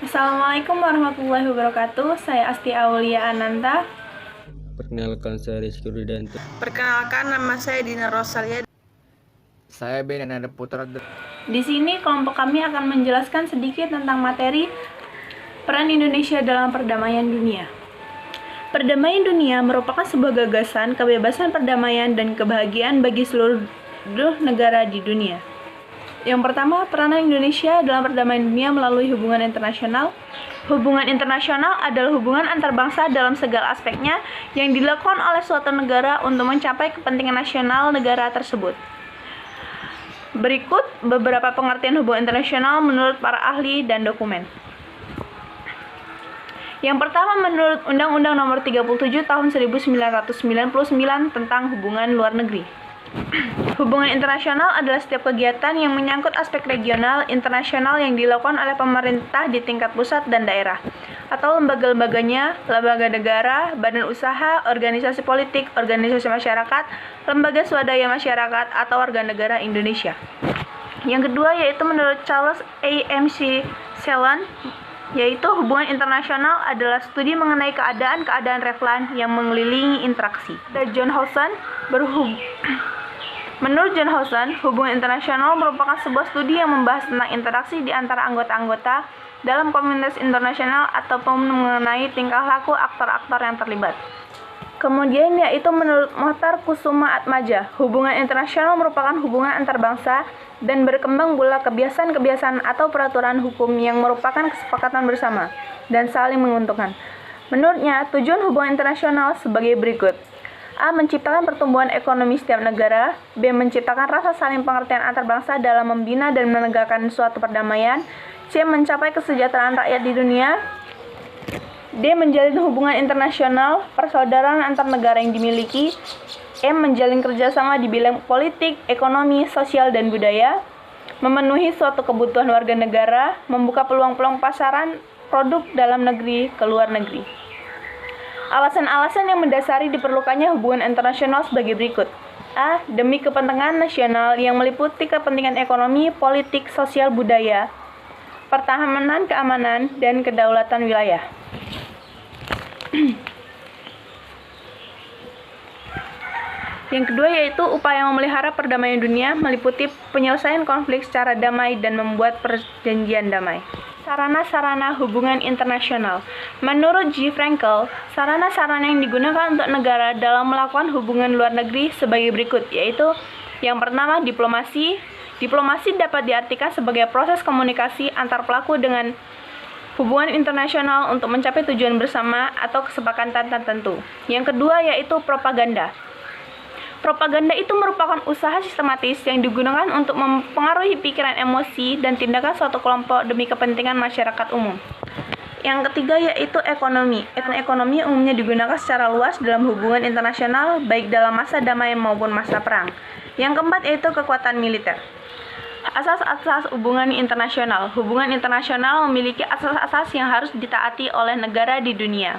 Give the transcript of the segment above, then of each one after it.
Assalamualaikum warahmatullahi wabarakatuh. Saya Asti Aulia Ananta. Perkenalkan, saya Rizky Rudianto. Perkenalkan, nama saya Dina Rosalia. Saya Benanda Putra. Di sini kelompok kami akan menjelaskan sedikit tentang materi peran Indonesia dalam perdamaian dunia. Perdamaian dunia merupakan sebuah gagasan kebebasan perdamaian dan kebahagiaan bagi seluruh negara di dunia. Yang pertama, peranan Indonesia dalam perdamaian dunia melalui hubungan internasional. Hubungan internasional adalah hubungan antar bangsa dalam segala aspeknya yang dilakukan oleh suatu negara untuk mencapai kepentingan nasional negara tersebut. Berikut beberapa pengertian hubungan internasional menurut para ahli dan dokumen. Yang pertama, menurut Undang-Undang Nomor 37 Tahun 1999 tentang hubungan luar negeri. Hubungan internasional adalah setiap kegiatan yang menyangkut aspek regional, internasional yang dilakukan oleh pemerintah di tingkat pusat dan daerah, atau lembaga-lembaganya, lembaga negara, badan usaha, organisasi politik, organisasi masyarakat, lembaga swadaya masyarakat, atau warga negara Indonesia. Yang kedua yaitu menurut Charles A. McClellan, yaitu hubungan internasional adalah studi mengenai keadaan-keadaan relevan yang mengelilingi interaksi. Dan Menurut John Howson, hubungan internasional merupakan sebuah studi yang membahas tentang interaksi di antara anggota-anggota dalam komunitas internasional ataupun mengenai tingkah laku aktor-aktor yang terlibat. Kemudian yaitu menurut Mohtar Kusumaatmadja, hubungan internasional merupakan hubungan antar bangsa dan berkembang pula kebiasaan-kebiasaan atau peraturan hukum yang merupakan kesepakatan bersama dan saling menguntungkan. Menurutnya, tujuan hubungan internasional sebagai berikut. A. Menciptakan pertumbuhan ekonomi setiap negara. B. Menciptakan rasa saling pengertian antar bangsa dalam membina dan menegakkan suatu perdamaian. C. Mencapai kesejahteraan rakyat di dunia. D. Menjalin hubungan internasional, persaudaraan antar negara yang dimiliki. E. Menjalin kerjasama di bidang politik, ekonomi, sosial, dan budaya. Memenuhi suatu kebutuhan warga negara, membuka peluang-peluang pasaran produk dalam negeri ke luar negeri. Alasan-alasan yang mendasari diperlukannya hubungan internasional sebagai berikut. A. Demi kepentingan nasional yang meliputi kepentingan ekonomi, politik, sosial, budaya, pertahanan, keamanan, dan kedaulatan wilayah. Yang kedua yaitu upaya memelihara perdamaian dunia meliputi penyelesaian konflik secara damai dan membuat perjanjian damai. Sarana-sarana hubungan internasional. Menurut G. Frankel, sarana-sarana yang digunakan untuk negara dalam melakukan hubungan luar negeri sebagai berikut, yaitu yang pertama, diplomasi. Diplomasi dapat diartikan sebagai proses komunikasi antar pelaku dengan hubungan internasional untuk mencapai tujuan bersama atau kesepakatan tertentu. Yang kedua yaitu propaganda. Propaganda itu merupakan usaha sistematis yang digunakan untuk mempengaruhi pikiran, emosi, dan tindakan suatu kelompok demi kepentingan masyarakat umum. Yang ketiga yaitu ekonomi. Ekonomi umumnya digunakan secara luas dalam hubungan internasional, baik dalam masa damai maupun masa perang. Yang keempat yaitu kekuatan militer. Asas-asas hubungan internasional. Hubungan internasional memiliki asas-asas yang harus ditaati oleh negara di dunia.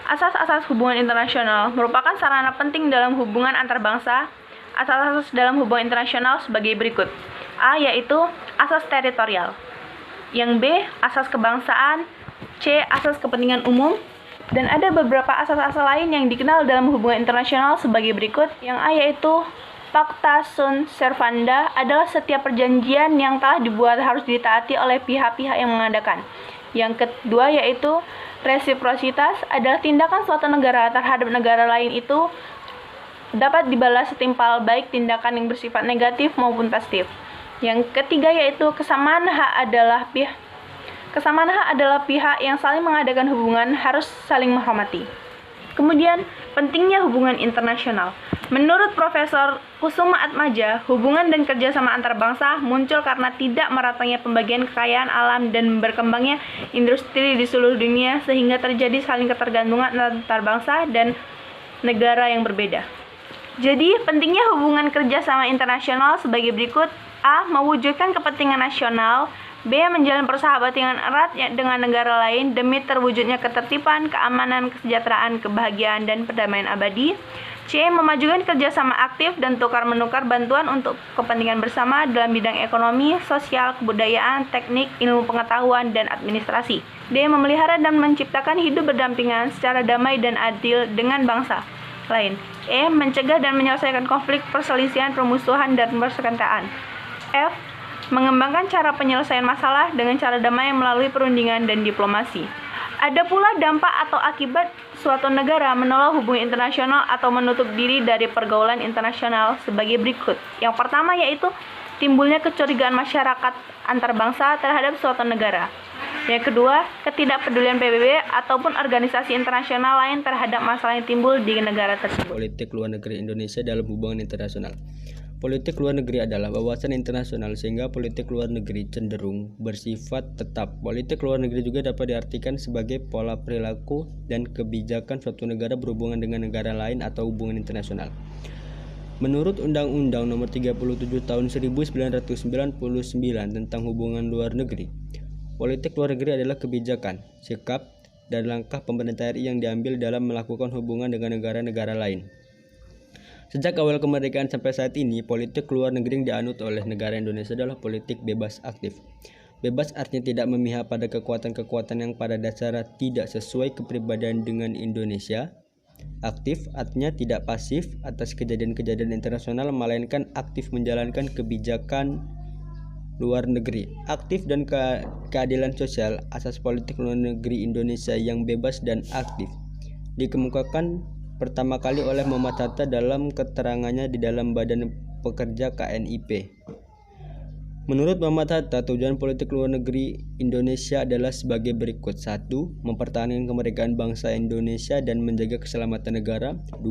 Asas-asas hubungan internasional merupakan sarana penting dalam hubungan antar bangsa. Asas-asas dalam hubungan internasional sebagai berikut. A. Yaitu asas teritorial. Yang B. Asas kebangsaan. C. Asas kepentingan umum. Dan ada beberapa asas-asas lain yang dikenal dalam hubungan internasional sebagai berikut. Yang A. Yaitu Pacta sunt servanda adalah setiap perjanjian yang telah dibuat harus ditaati oleh pihak-pihak yang mengadakan. Yang kedua yaitu resiprositas adalah tindakan suatu negara terhadap negara lain itu dapat dibalas setimpal baik tindakan yang bersifat negatif maupun positif. Yang ketiga yaitu kesamaan hak adalah pihak yang saling mengadakan hubungan harus saling menghormati. Kemudian, pentingnya hubungan internasional. Menurut Profesor Kusumaatmadja, hubungan dan kerjasama antar bangsa muncul karena tidak meratanya pembagian kekayaan alam dan berkembangnya industri di seluruh dunia sehingga terjadi saling ketergantungan antar bangsa dan negara yang berbeda. Jadi, pentingnya hubungan kerjasama internasional sebagai berikut. A. Mewujudkan kepentingan nasional. B. Menjalin persahabatan erat dengan negara lain demi terwujudnya ketertiban, keamanan, kesejahteraan, kebahagiaan, dan perdamaian abadi. C. Memajukan kerjasama aktif dan tukar-menukar bantuan untuk kepentingan bersama dalam bidang ekonomi, sosial, kebudayaan, teknik, ilmu pengetahuan, dan administrasi. D. Memelihara dan menciptakan hidup berdampingan secara damai dan adil dengan bangsa lain. E. Mencegah dan menyelesaikan konflik, perselisihan, permusuhan, dan persengketaan. F. Mengembangkan cara penyelesaian masalah dengan cara damai melalui perundingan dan diplomasi. Ada pula dampak atau akibat suatu negara menolak hubungan internasional atau menutup diri dari pergaulan internasional sebagai berikut. Yang pertama yaitu timbulnya kecurigaan masyarakat antar bangsa terhadap suatu negara. Yang kedua, ketidakpedulian PBB ataupun organisasi internasional lain terhadap masalah yang timbul di negara tersebut. Politik luar negeri Indonesia dalam hubungan internasional. Politik luar negeri adalah wawasan internasional sehingga politik luar negeri cenderung bersifat tetap. Politik luar negeri juga dapat diartikan sebagai pola perilaku dan kebijakan suatu negara berhubungan dengan negara lain atau hubungan internasional. Menurut Undang-Undang Nomor 37 Tahun 1999 tentang hubungan luar negeri, politik luar negeri adalah kebijakan, sikap, dan langkah pemerintah RI yang diambil dalam melakukan hubungan dengan negara-negara lain. Sejak awal kemerdekaan sampai saat ini, politik luar negeri yang dianut oleh negara Indonesia adalah politik bebas aktif. Bebas artinya tidak memihak pada kekuatan-kekuatan yang pada dasarnya tidak sesuai kepribadian dengan Indonesia. Aktif artinya tidak pasif atas kejadian-kejadian internasional, melainkan aktif menjalankan kebijakan luar negeri. Aktif dan keadilan sosial, asas politik luar negeri Indonesia yang bebas dan aktif, dikemukakan pertama kali oleh Muhammad Hatta dalam keterangannya di dalam Badan Pekerja KNIP. Menurut Muhammad Hatta, tujuan politik luar negeri Indonesia adalah sebagai berikut. 1. Mempertahankan kemerdekaan bangsa Indonesia dan menjaga keselamatan negara. 2.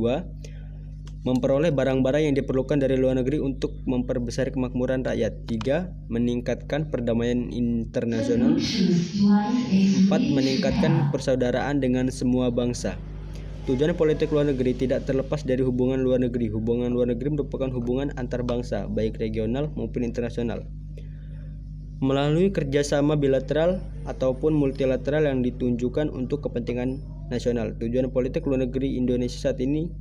Memperoleh barang-barang yang diperlukan dari luar negeri untuk memperbesar kemakmuran rakyat. 3. Meningkatkan perdamaian internasional. 4. Meningkatkan persaudaraan dengan semua bangsa. Tujuan politik luar negeri tidak terlepas dari hubungan luar negeri. Hubungan luar negeri merupakan hubungan antar bangsa, baik regional maupun internasional, melalui kerjasama bilateral ataupun multilateral yang ditunjukkan untuk kepentingan nasional. Tujuan politik luar negeri Indonesia saat ini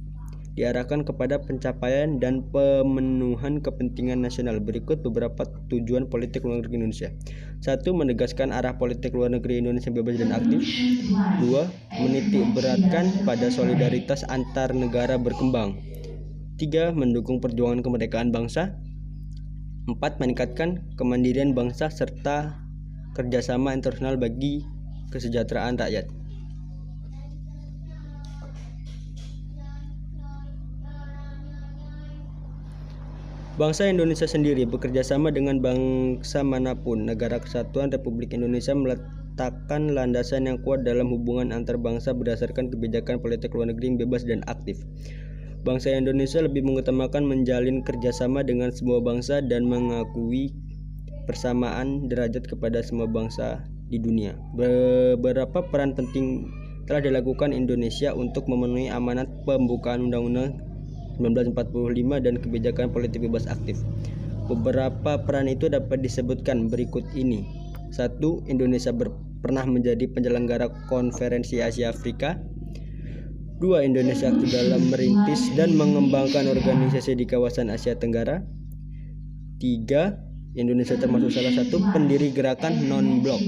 diarahkan kepada pencapaian dan pemenuhan kepentingan nasional. Berikut beberapa tujuan politik luar negeri Indonesia. 1. Menegaskan arah politik luar negeri Indonesia bebas dan aktif. 2. Menitik beratkan pada solidaritas antar negara berkembang. 3. Mendukung perjuangan kemerdekaan bangsa. 4. Meningkatkan kemandirian bangsa serta kerjasama internasional bagi kesejahteraan rakyat. Bangsa Indonesia sendiri bekerja sama dengan bangsa manapun. Negara Kesatuan Republik Indonesia meletakkan landasan yang kuat dalam hubungan antar bangsa berdasarkan kebijakan politik luar negeri yang bebas dan aktif. Bangsa Indonesia lebih mengutamakan menjalin kerjasama dengan semua bangsa dan mengakui persamaan derajat kepada semua bangsa di dunia. Beberapa peran penting telah dilakukan Indonesia untuk memenuhi amanat pembukaan Undang-Undang 1945 dan kebijakan politik bebas aktif. Beberapa peran itu dapat disebutkan berikut ini. 1. Indonesia pernah menjadi penyelenggara konferensi Asia Afrika. 2. Indonesia aktif dalam merintis dan mengembangkan organisasi di kawasan Asia Tenggara. 3. Indonesia termasuk salah satu pendiri gerakan non-blok.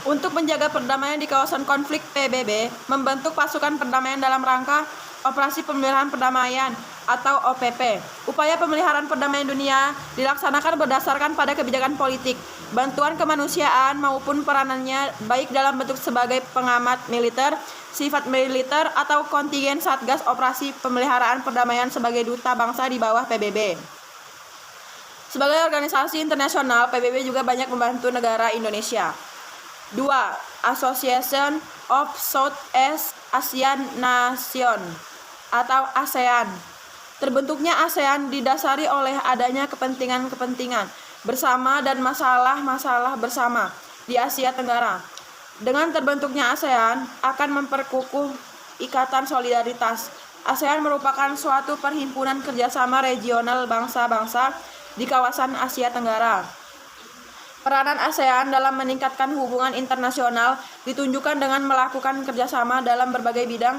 Untuk menjaga perdamaian di kawasan konflik, PBB membentuk pasukan perdamaian dalam rangka Operasi Pemeliharaan Perdamaian atau OPP. Upaya pemeliharaan perdamaian dunia dilaksanakan berdasarkan pada kebijakan politik, bantuan kemanusiaan maupun peranannya baik dalam bentuk sebagai pengamat militer, sifat militer atau kontingen Satgas Operasi Pemeliharaan Perdamaian sebagai duta bangsa di bawah PBB. Sebagai organisasi internasional, PBB juga banyak membantu negara Indonesia. 2. Association of Southeast Asian Nations atau ASEAN. Terbentuknya ASEAN didasari oleh adanya kepentingan-kepentingan bersama dan masalah-masalah bersama di Asia Tenggara. Dengan terbentuknya ASEAN akan memperkukuh ikatan solidaritas. ASEAN merupakan suatu perhimpunan kerjasama regional bangsa-bangsa di kawasan Asia Tenggara. Peranan ASEAN dalam meningkatkan hubungan internasional ditunjukkan dengan melakukan kerjasama dalam berbagai bidang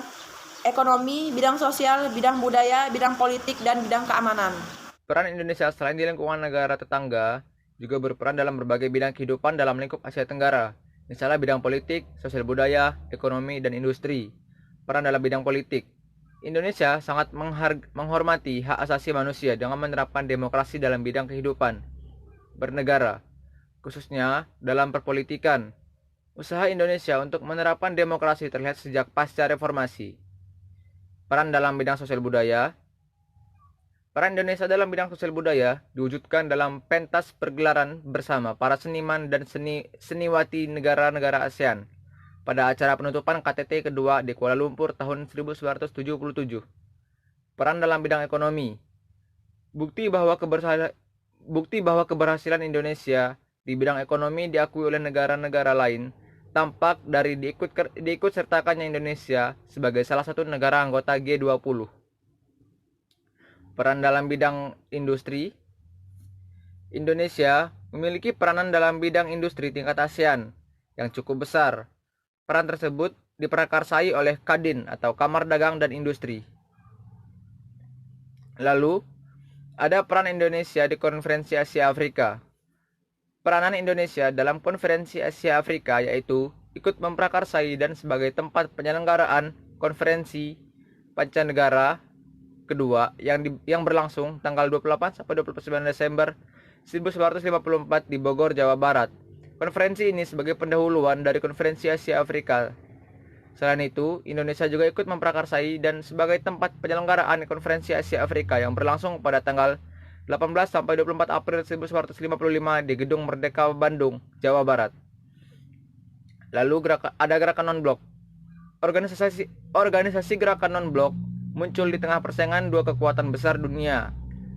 ekonomi, bidang sosial, bidang budaya, bidang politik, dan bidang keamanan. Peran Indonesia selain di lingkungan negara tetangga, juga berperan dalam berbagai bidang kehidupan dalam lingkup Asia Tenggara, misalnya bidang politik, sosial budaya, ekonomi, dan industri. Peran dalam bidang politik. Indonesia sangat menghormati hak asasi manusia dengan menerapkan demokrasi dalam bidang kehidupan bernegara, khususnya dalam perpolitikan. Usaha Indonesia untuk menerapkan demokrasi terlihat sejak pasca reformasi. Peran dalam bidang sosial budaya. Peran Indonesia dalam bidang sosial budaya diwujudkan dalam pentas pergelaran bersama para seniman dan seniwati negara-negara ASEAN pada acara penutupan KTT kedua di Kuala Lumpur tahun 1977. Peran dalam bidang ekonomi. Bukti bahwa keberhasilan Indonesia di bidang ekonomi diakui oleh negara-negara lain tampak dari diikut sertakannya Indonesia sebagai salah satu negara anggota G20. Peran dalam bidang industri. Indonesia memiliki peranan dalam bidang industri tingkat ASEAN yang cukup besar. Peran tersebut diprakarsai oleh Kadin atau Kamar Dagang dan Industri. Lalu, ada peran Indonesia di Konferensi Asia Afrika. Peranan Indonesia dalam Konferensi Asia Afrika yaitu ikut memprakarsai dan sebagai tempat penyelenggaraan konferensi pancanegara kedua yang berlangsung tanggal 28 sampai 29 Desember 1954 di Bogor, Jawa Barat. Konferensi ini sebagai pendahuluan dari Konferensi Asia Afrika. Selain itu, Indonesia juga ikut memprakarsai dan sebagai tempat penyelenggaraan Konferensi Asia Afrika yang berlangsung pada tanggal 18 sampai 24 April 1955 di Gedung Merdeka Bandung, Jawa Barat. Lalu ada gerakan non-blok. Organisasi gerakan non-blok muncul di tengah persaingan dua kekuatan besar dunia,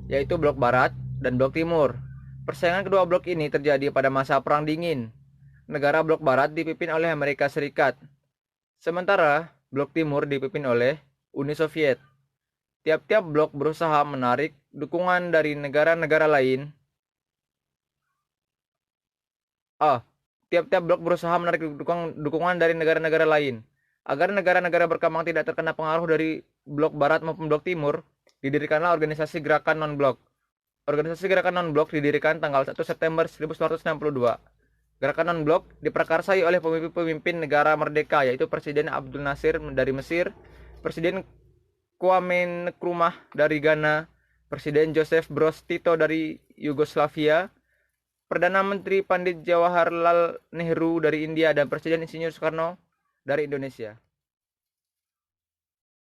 yaitu blok barat dan blok timur. Persaingan kedua blok ini terjadi pada masa Perang Dingin. Negara blok barat dipimpin oleh Amerika Serikat, sementara blok timur dipimpin oleh Uni Soviet. Tiap-tiap blok berusaha menarik dukungan dari negara-negara lain. Tiap-tiap blok berusaha menarik dukungan dari negara-negara lain. Agar negara-negara berkembang tidak terkena pengaruh dari blok barat maupun blok timur, didirikanlah organisasi gerakan non-blok. Organisasi gerakan non-blok didirikan tanggal 1 September 1962. Gerakan non-blok diprakarsai oleh pemimpin negara merdeka, yaitu Presiden Abdul Nasir dari Mesir, Presiden Kwame Nkrumah dari Ghana, Presiden Joseph Broz Tito dari Yugoslavia, Perdana Menteri Pandit Jawaharlal Nehru dari India, dan Presiden Insinyur Soekarno dari Indonesia.